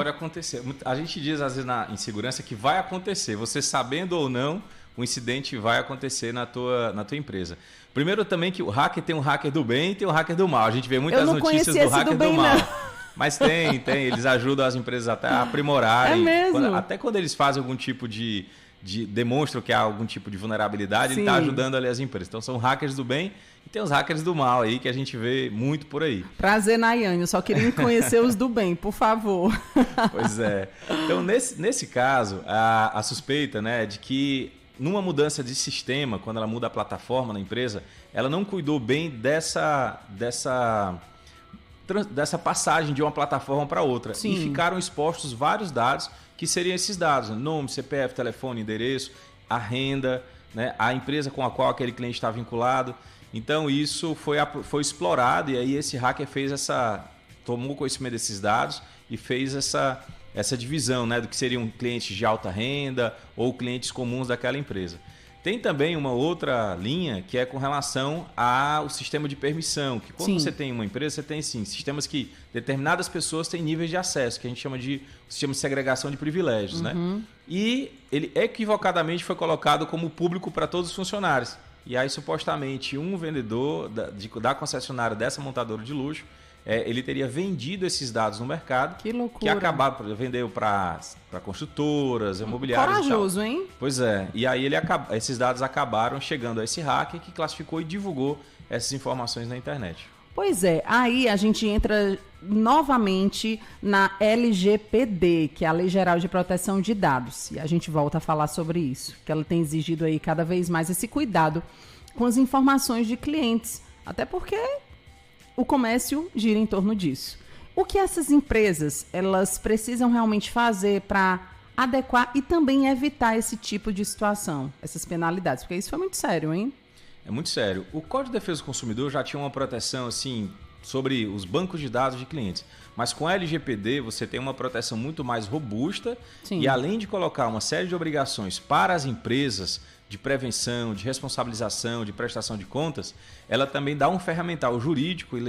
pode acontecer. A gente diz, às vezes, em segurança que vai acontecer. Você sabendo ou não, o incidente vai acontecer na tua empresa. Primeiro também que o hacker tem um hacker do bem e tem um hacker do mal. A gente vê muitas notícias do hacker do mal. Não. Mas tem. Eles ajudam as empresas até a aprimorarem. É mesmo? Até quando eles fazem algum tipo de demonstram que há algum tipo de vulnerabilidade, ele está ajudando ali as empresas. Então são hackers do bem e tem os hackers do mal aí que a gente vê muito por aí. Prazer, Nayane, eu só queria conhecer os do bem, por favor. Pois é. Então nesse caso, a suspeita, né, de que numa mudança de sistema, quando ela muda a plataforma na empresa, ela não cuidou bem dessa passagem de uma plataforma para outra. Sim. E ficaram expostos vários dados que seriam esses dados, nome, CPF, telefone, endereço, a renda, né, a empresa com a qual aquele cliente está vinculado. Então isso foi explorado e aí esse hacker tomou conhecimento desses dados e fez essa divisão, né, do que seriam clientes de alta renda ou clientes comuns daquela empresa. Tem também uma outra linha que é com relação ao sistema de permissão, que quando você tem uma empresa, você tem sim, sistemas que determinadas pessoas têm níveis de acesso, que a gente chama de sistema de segregação de privilégios. Né? E ele equivocadamente foi colocado como público para todos os funcionários. E aí, supostamente, um vendedor da concessionária dessa montadora de luxo, ele teria vendido esses dados no mercado. Que loucura. Que acabaram, vendeu para construtoras, imobiliárias. Corajoso, hein? Pois é. E aí esses dados acabaram chegando a esse hacker que classificou e divulgou essas informações na internet. Pois é. Aí a gente entra novamente na LGPD, que é a Lei Geral de Proteção de Dados. E a gente volta a falar sobre isso, que ela tem exigido aí cada vez mais esse cuidado com as informações de clientes. Até porque o comércio gira em torno disso. O que essas empresas elas precisam realmente fazer para adequar e também evitar esse tipo de situação, essas penalidades? Porque isso foi muito sério, hein? É muito sério. O Código de Defesa do Consumidor já tinha uma proteção assim sobre os bancos de dados de clientes. Mas com a LGPD você tem uma proteção muito mais robusta. Sim. E além de colocar uma série de obrigações para as empresas de prevenção, de responsabilização, de prestação de contas, ela também dá um ferramental jurídico e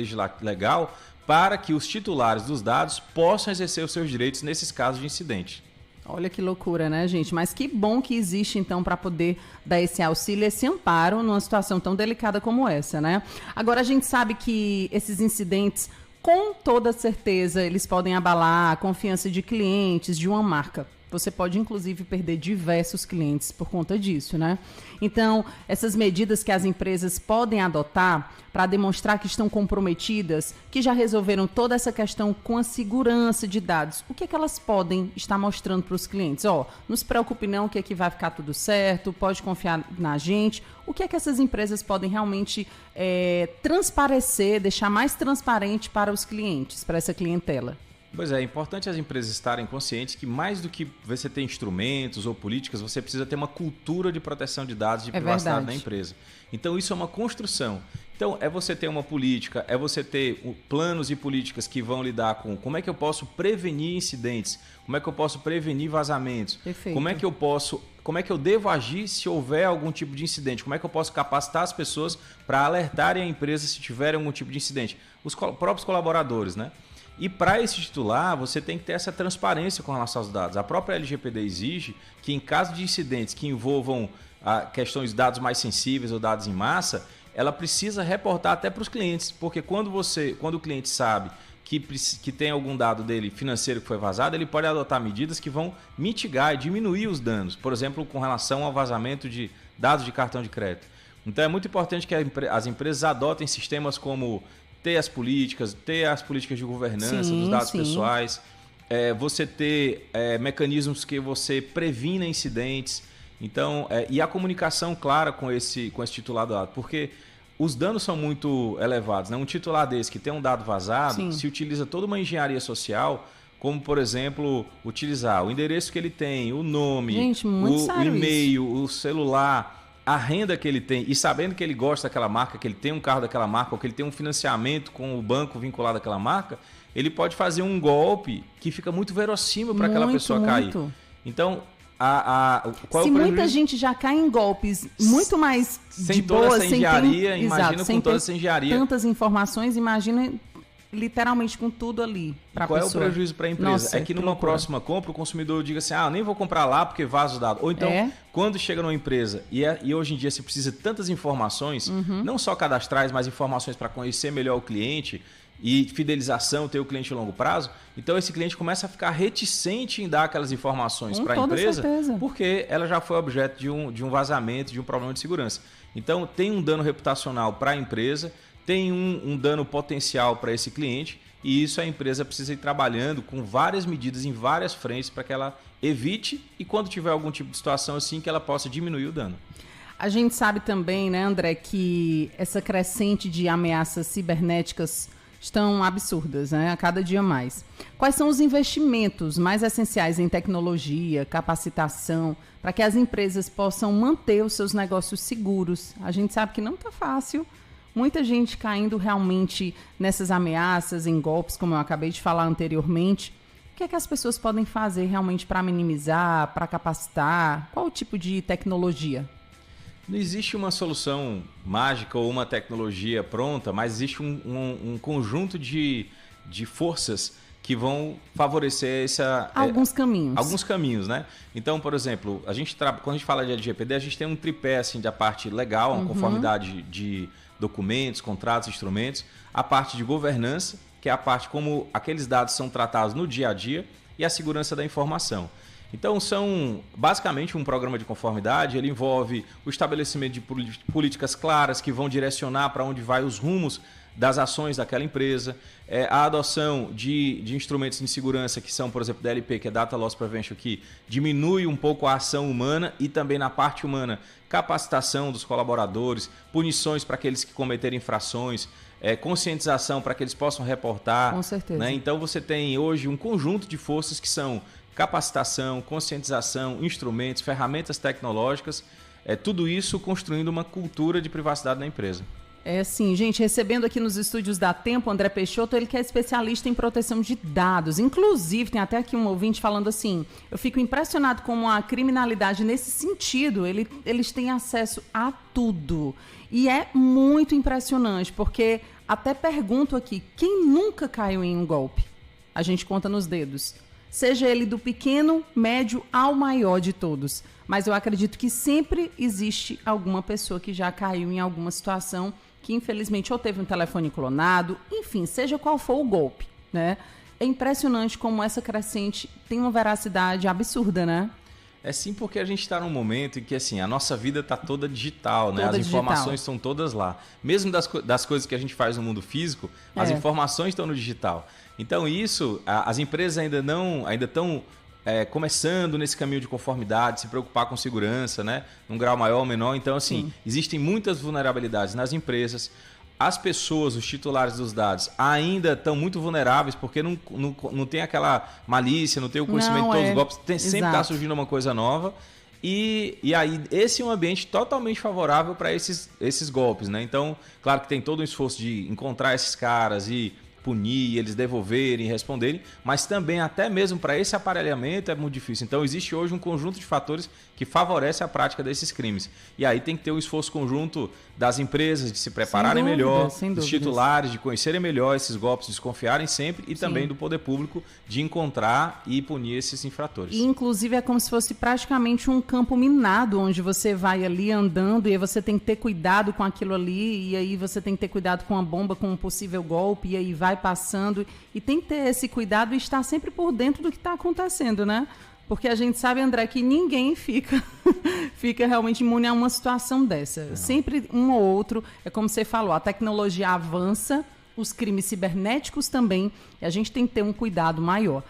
legal para que os titulares dos dados possam exercer os seus direitos nesses casos de incidente. Olha que loucura, né, gente? Mas que bom que existe, então, para poder dar esse auxílio, esse amparo numa situação tão delicada como essa, né? Agora, a gente sabe que esses incidentes, com toda certeza, eles podem abalar a confiança de clientes, de uma marca. Você pode, inclusive, perder diversos clientes por conta disso, né? Então, essas medidas que as empresas podem adotar para demonstrar que estão comprometidas, que já resolveram toda essa questão com a segurança de dados, o que é que elas podem estar mostrando para os clientes? Não se preocupe não, que aqui vai ficar tudo certo, pode confiar na gente. O que é que essas empresas podem realmente transparecer, deixar mais transparente para os clientes, para essa clientela? Pois é importante as empresas estarem conscientes que mais do que você ter instrumentos ou políticas, você precisa ter uma cultura de proteção de dados de privacidade na empresa. Então isso é uma construção. Então é você ter uma política, é você ter planos e políticas que vão lidar com como é que eu posso prevenir incidentes, como é que eu posso prevenir vazamentos, Perfeito. como é que eu devo agir se houver algum tipo de incidente, como é que eu posso capacitar as pessoas para alertarem a empresa se tiverem algum tipo de incidente, os próprios colaboradores, né? E para esse titular, você tem que ter essa transparência com relação aos dados. A própria LGPD exige que, em caso de incidentes que envolvam questões de dados mais sensíveis ou dados em massa, ela precisa reportar até para os clientes. Porque quando o cliente sabe que tem algum dado dele financeiro que foi vazado, ele pode adotar medidas que vão mitigar e diminuir os danos. Por exemplo, com relação ao vazamento de dados de cartão de crédito. Então é muito importante que as empresas adotem sistemas como ter as políticas de governança dos dados pessoais, você ter mecanismos que você previna incidentes, então, e a comunicação clara com esse titular do dado, porque os danos são muito elevados, né? Um titular desse que tem um dado vazado, se utiliza toda uma engenharia social, como, por exemplo, utilizar o endereço que ele tem, o nome, o e-mail, o celular, a renda que ele tem, e sabendo que ele gosta daquela marca, que ele tem um carro daquela marca, ou que ele tem um financiamento com o banco vinculado àquela marca, ele pode fazer um golpe que fica muito verossímil para aquela pessoa cair. Então, qual se é o muita gente já cai em golpes muito mais sem de toda boa, essa engenharia, imagina com toda essa engenharia. Tantas informações, imagina literalmente com tudo ali para a pessoa. Qual é o prejuízo para a empresa? Nossa, é que numa próxima compra o consumidor diga assim, nem vou comprar lá porque vaza os dados. Ou então, quando chega numa empresa e hoje em dia se precisa de tantas informações, não só cadastrais, mas informações para conhecer melhor o cliente e fidelização, ter o cliente a longo prazo, então esse cliente começa a ficar reticente em dar aquelas informações para a empresa, porque ela já foi objeto de um vazamento, de um problema de segurança. Então tem um dano reputacional para a empresa, tem um dano potencial para esse cliente, e isso a empresa precisa ir trabalhando com várias medidas em várias frentes para que ela evite e quando tiver algum tipo de situação assim, que ela possa diminuir o dano. A gente sabe também, né, André, que essa crescente de ameaças cibernéticas estão absurdas, né, a cada dia mais. Quais são os investimentos mais essenciais em tecnologia, capacitação, para que as empresas possam manter os seus negócios seguros? A gente sabe que não está fácil. Muita gente caindo realmente nessas ameaças, em golpes, como eu acabei de falar anteriormente. O que é que as pessoas podem fazer realmente para minimizar, para capacitar? Qual o tipo de tecnologia? Não existe uma solução mágica ou uma tecnologia pronta, mas existe um conjunto de forças que vão favorecer alguns caminhos. Alguns caminhos, né? Então, por exemplo, quando a gente fala de LGPD, a gente tem um tripé assim, da parte legal, uma conformidade de documentos, contratos, instrumentos, a parte de governança, que é a parte como aqueles dados são tratados no dia a dia, e a segurança da informação. Então, são basicamente um programa de conformidade, ele envolve o estabelecimento de políticas claras que vão direcionar para onde vai os rumos das ações daquela empresa, a adoção de instrumentos de segurança que são, por exemplo, DLP, que é Data Loss Prevention, que diminui um pouco a ação humana e também na parte humana, capacitação dos colaboradores, punições para aqueles que cometerem infrações, conscientização para que eles possam reportar. Com certeza. Né? Então, você tem hoje um conjunto de forças que são capacitação, conscientização, instrumentos, ferramentas tecnológicas, tudo isso construindo uma cultura de privacidade na empresa. É assim, gente, recebendo aqui nos estúdios da Tempo, André Peixoto, ele que é especialista em proteção de dados. Inclusive, tem até aqui um ouvinte falando assim, eu fico impressionado com a criminalidade nesse sentido, eles têm acesso a tudo. E é muito impressionante, porque até pergunto aqui, quem nunca caiu em um golpe? A gente conta nos dedos. Seja ele do pequeno, médio ao maior de todos. Mas eu acredito que sempre existe alguma pessoa que já caiu em alguma situação que infelizmente ou teve um telefone clonado, enfim, seja qual for o golpe, né? É impressionante como essa crescente tem uma veracidade absurda, né? É sim, porque a gente está num momento em que assim, a nossa vida está toda digital, né? Toda as informações estão todas lá. Mesmo das coisas que a gente faz no mundo físico, as informações estão no digital. Então isso, as empresas ainda estão começando nesse caminho de conformidade, se preocupar com segurança, né? Num grau maior ou menor. Então assim, existem muitas vulnerabilidades nas empresas. As pessoas, os titulares dos dados, ainda estão muito vulneráveis porque não tem aquela malícia, não tem o conhecimento de todos os golpes, sempre está surgindo uma coisa nova. E aí, esse é um ambiente totalmente favorável para esses golpes, né? Então, claro que tem todo um esforço de encontrar esses caras e punir, eles devolverem, responderem, mas também até mesmo para esse aparelhamento é muito difícil. Então existe hoje um conjunto de fatores que favorece a prática desses crimes. E aí tem que ter um esforço conjunto das empresas de se prepararem melhor, dos titulares de conhecerem melhor esses golpes, desconfiarem sempre e também do poder público de encontrar e punir esses infratores. E, inclusive é como se fosse praticamente um campo minado, onde você vai ali andando e aí você tem que ter cuidado com aquilo ali, e aí você tem que ter cuidado com a bomba, com um possível golpe, e aí vai passando. E tem que ter esse cuidado e estar sempre por dentro do que está acontecendo, né? Porque a gente sabe, André, que ninguém fica realmente imune a uma situação dessa. Não. Sempre um ou outro, é como você falou, a tecnologia avança, os crimes cibernéticos também, e a gente tem que ter um cuidado maior.